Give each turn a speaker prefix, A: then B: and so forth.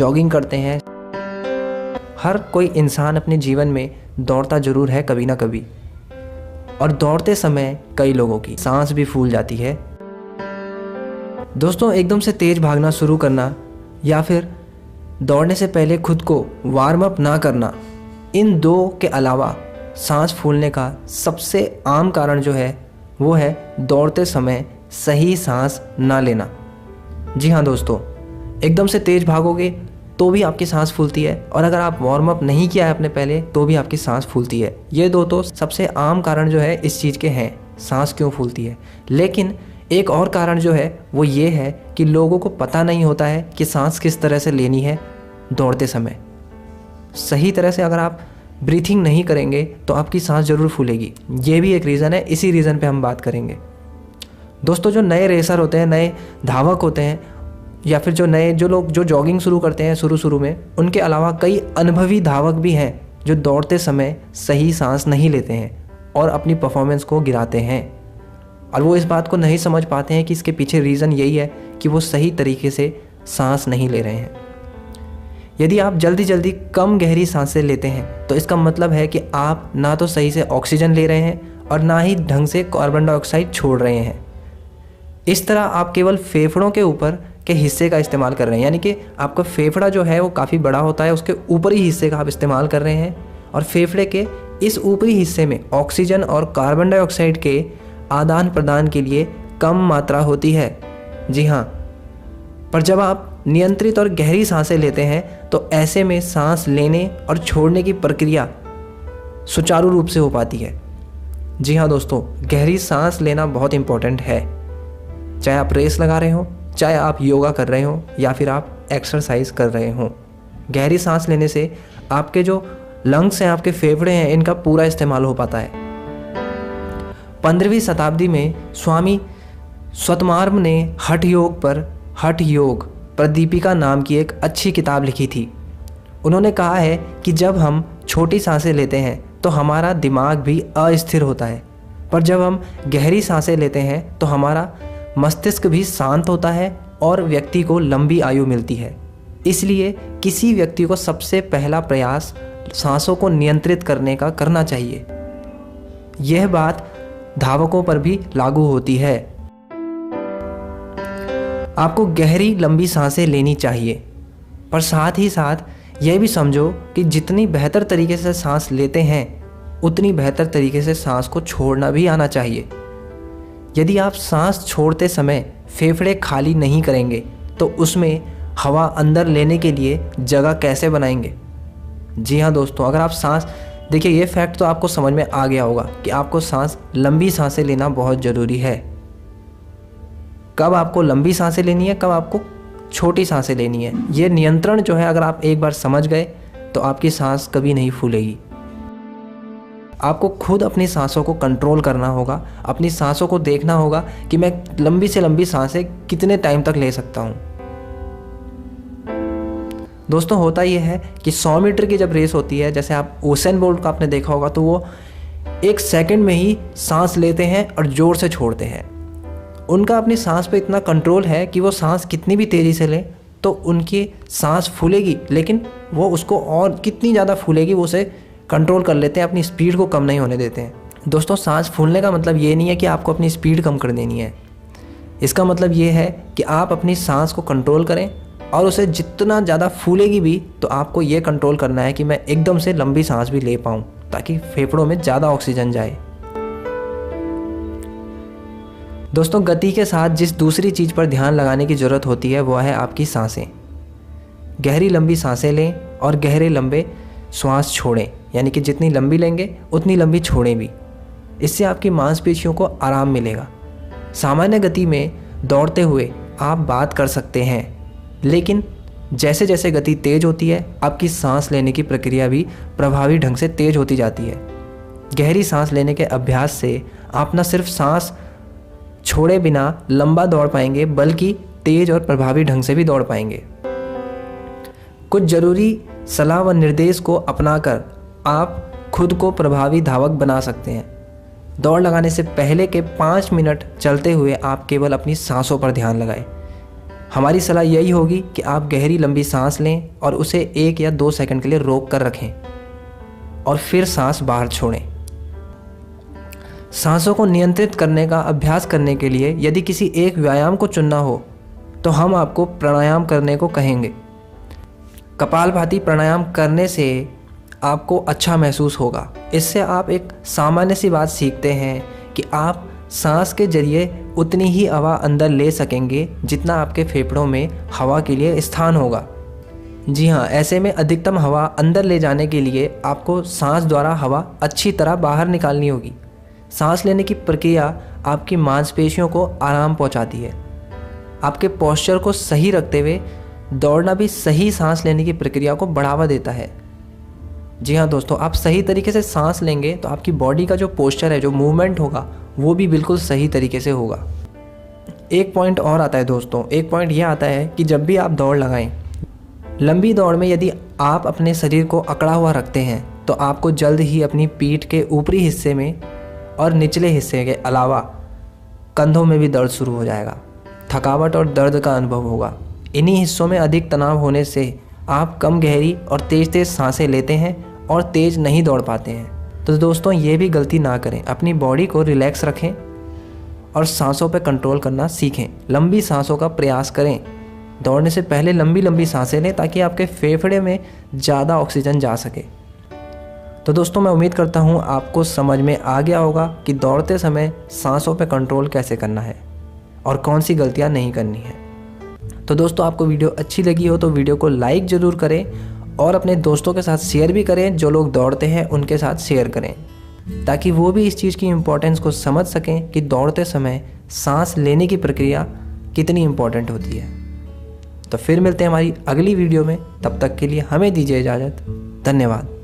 A: Jogging करते हैं। हर कोई इंसान अपने जीवन में दौड़ता ज़रूर है कभी ना कभी, और दौड़ते समय कई लोगों की सांस भी फूल जाती है। दोस्तों, एकदम से तेज़ भागना शुरू करना या फिर दौड़ने से पहले खुद को वार्म अप ना करना, इन दो के अलावा सांस फूलने का सबसे आम कारण जो है वो है दौड़ते समय सही सांस ना लेना। जी हाँ दोस्तों, एकदम से तेज़ भागोगे तो भी आपकी सांस फूलती है, और अगर आप वार्म अप नहीं किया है अपने पहले तो भी आपकी सांस फूलती है। ये दो तो सबसे आम कारण जो है इस चीज़ के हैं, सांस क्यों फूलती है। लेकिन एक और कारण जो है वो ये है कि लोगों को पता नहीं होता है कि सांस किस तरह से लेनी है। दौड़ते समय सही तरह से अगर आप ब्रीथिंग नहीं करेंगे तो आपकी सांस ज़रूर फूलेगी। ये भी एक रीज़न है, इसी रीज़न पे हम बात करेंगे। दोस्तों, जो नए रेसर होते हैं, नए धावक होते हैं, या फिर जो लोग जॉगिंग शुरू करते हैं शुरू में, उनके अलावा कई अनुभवी धावक भी हैं जो दौड़ते समय सही सांस नहीं लेते हैं और अपनी परफॉर्मेंस को गिराते हैं, और वो इस बात को नहीं समझ पाते हैं कि इसके पीछे रीज़न यही है कि वो सही तरीके से सांस नहीं ले रहे हैं। यदि आप जल्दी कम गहरी सांसें लेते हैं तो इसका मतलब है कि आप ना तो सही से ऑक्सीजन ले रहे हैं और ना ही ढंग से कार्बन डाइऑक्साइड छोड़ रहे हैं। इस तरह आप केवल फेफड़ों के ऊपर के हिस्से का इस्तेमाल कर रहे हैं, यानी कि आपका फेफड़ा जो है वो काफ़ी बड़ा होता है, उसके ऊपरी हिस्से का आप इस्तेमाल कर रहे हैं, और फेफड़े के इस ऊपरी हिस्से में ऑक्सीजन और कार्बन डाइऑक्साइड के आदान प्रदान के लिए कम मात्रा होती है। जी हाँ, पर जब आप नियंत्रित और गहरी सांसें लेते हैं तो ऐसे में सांस लेने और छोड़ने की प्रक्रिया सुचारू रूप से हो पाती है। जी हाँ दोस्तों, गहरी सांस लेना बहुत इम्पोर्टेंट है। चाहे आप रेस लगा रहे हो, चाहे आप योगा कर रहे हो, या फिर आप एक्सरसाइज कर रहे हो, गहरी सांस लेने से आपके जो लंग्स हैं, आपके फेफड़े हैं, इनका पूरा इस्तेमाल हो पाता है। 15वीं शताब्दी में स्वामी स्वतमार्म ने हठ योग प्रदीपिका नाम की एक अच्छी किताब लिखी थी। उन्होंने कहा है कि जब हम छोटी सांसें लेते हैं तो हमारा दिमाग भी अस्थिर होता है, पर जब हम गहरी सांसें लेते हैं तो हमारा मस्तिष्क भी शांत होता है और व्यक्ति को लंबी आयु मिलती है। इसलिए किसी व्यक्ति को सबसे पहला प्रयास सांसों को नियंत्रित करने का करना चाहिए। यह बात धावकों पर भी लागू होती है। आपको गहरी लंबी सांसें लेनी चाहिए, पर साथ ही साथ यह भी समझो कि जितनी बेहतर तरीके से सांस लेते हैं उतनी बेहतर तरीके से सांस को छोड़ना भी आना चाहिए। यदि आप सांस छोड़ते समय फेफड़े खाली नहीं करेंगे तो उसमें हवा अंदर लेने के लिए जगह कैसे बनाएंगे। जी हाँ दोस्तों, अगर आप सांस देखिए, ये फैक्ट तो आपको समझ में आ गया होगा कि आपको लंबी सांसें लेना बहुत ज़रूरी है। कब आपको लंबी सांसें लेनी है, कब आपको छोटी सांसें लेनी है, ये नियंत्रण जो है अगर आप एक बार समझ गए तो आपकी सांस कभी नहीं फूलेगी। आपको खुद अपनी सांसों को कंट्रोल करना होगा, अपनी सांसों को देखना होगा कि मैं लंबी से लंबी सांसें कितने टाइम तक ले सकता हूँ। दोस्तों, होता यह है कि 100 मीटर की जब रेस होती है, जैसे आप उसेन बोल्ट का आपने देखा होगा, तो वो 1 सेकंड में ही सांस लेते हैं और ज़ोर से छोड़ते हैं। उनका अपनी सांस पे इतना कंट्रोल है कि वो सांस कितनी भी तेज़ी से लें तो उनकी सांस फूलेगी, लेकिन वो उसको और कितनी ज़्यादा फूलेगी वो उसे कंट्रोल कर लेते हैं, अपनी स्पीड को कम नहीं होने देते हैं। दोस्तों, सांस फूलने का मतलब ये नहीं है कि आपको अपनी स्पीड कम कर देनी है। इसका मतलब ये है कि आप अपनी सांस को कंट्रोल करें, और उसे जितना ज़्यादा फूलेगी भी तो आपको ये कंट्रोल करना है कि मैं एकदम से लंबी सांस भी ले पाऊँ, ताकि फेफड़ों में ज़्यादा ऑक्सीजन जाए। दोस्तों, गति के साथ जिस दूसरी चीज़ पर ध्यान लगाने की ज़रूरत होती है वह है आपकी सांसें। गहरी लंबी सांसें लें और गहरे लंबे श्वास छोड़ें, यानी कि जितनी लंबी लेंगे उतनी लंबी छोड़ें भी। इससे आपकी मांसपेशियों को आराम मिलेगा। सामान्य गति में दौड़ते हुए आप बात कर सकते हैं, लेकिन जैसे जैसे गति तेज़ होती है आपकी सांस लेने की प्रक्रिया भी प्रभावी ढंग से तेज़ होती जाती है। गहरी सांस लेने के अभ्यास से आप न सिर्फ सांस छोड़े बिना लंबा दौड़ पाएंगे, बल्कि तेज़ और प्रभावी ढंग से भी दौड़ पाएंगे। कुछ ज़रूरी सलाह व निर्देश को अपनाकर आप खुद को प्रभावी धावक बना सकते हैं। दौड़ लगाने से पहले के 5 मिनट चलते हुए आप केवल अपनी सांसों पर ध्यान लगाएं। हमारी सलाह यही होगी कि आप गहरी लंबी सांस लें और उसे 1 या 2 सेकंड के लिए रोक कर रखें और फिर सांस बाहर छोड़ें। सांसों को नियंत्रित करने का अभ्यास करने के लिए यदि किसी एक व्यायाम को चुनना हो तो हम आपको प्राणायाम करने को कहेंगे। कपालभाति प्राणायाम करने से आपको अच्छा महसूस होगा। इससे आप एक सामान्य सी बात सीखते हैं कि आप सांस के जरिए उतनी ही हवा अंदर ले सकेंगे जितना आपके फेफड़ों में हवा के लिए स्थान होगा। जी हाँ, ऐसे में अधिकतम हवा अंदर ले जाने के लिए आपको सांस द्वारा हवा अच्छी तरह बाहर निकालनी होगी। सांस लेने की प्रक्रिया आपकी मांसपेशियों को आराम पहुंचाती है। आपके पोस्चर को सही रखते हुए दौड़ना भी सही सांस लेने की प्रक्रिया को बढ़ावा देता है। जी हाँ दोस्तों, आप सही तरीके से सांस लेंगे तो आपकी बॉडी का जो पोस्चर है, जो मूवमेंट होगा, वो भी बिल्कुल सही तरीके से होगा। एक पॉइंट और आता है दोस्तों, एक पॉइंट यह आता है कि जब भी आप दौड़ लगाएं, लंबी दौड़ में यदि आप अपने शरीर को अकड़ा हुआ रखते हैं तो आपको जल्द ही अपनी पीठ के ऊपरी हिस्से में और निचले हिस्से के अलावा कंधों में भी दर्द शुरू हो जाएगा। थकावट और दर्द का अनुभव होगा। इन्हीं हिस्सों में अधिक तनाव होने से आप कम गहरी और तेज़ सांसें लेते हैं और तेज़ नहीं दौड़ पाते हैं। तो दोस्तों, ये भी गलती ना करें। अपनी बॉडी को रिलैक्स रखें और सांसों पर कंट्रोल करना सीखें। लंबी सांसों का प्रयास करें। दौड़ने से पहले लंबी लंबी सांसें लें ताकि आपके फेफड़े में ज़्यादा ऑक्सीजन जा सके। तो दोस्तों, मैं उम्मीद करता हूँ आपको समझ में आ गया होगा कि दौड़ते समय सांसों पर कंट्रोल कैसे करना है और कौन सी गलतियाँ नहीं करनी है। तो दोस्तों, आपको वीडियो अच्छी लगी हो तो वीडियो को लाइक ज़रूर करें और अपने दोस्तों के साथ शेयर भी करें। जो लोग दौड़ते हैं उनके साथ शेयर करें ताकि वो भी इस चीज़ की इम्पोर्टेंस को समझ सकें कि दौड़ते समय सांस लेने की प्रक्रिया कितनी इम्पोर्टेंट होती है। तो फिर मिलते हैं हमारी अगली वीडियो में। तब तक के लिए हमें दीजिए इजाज़त। धन्यवाद।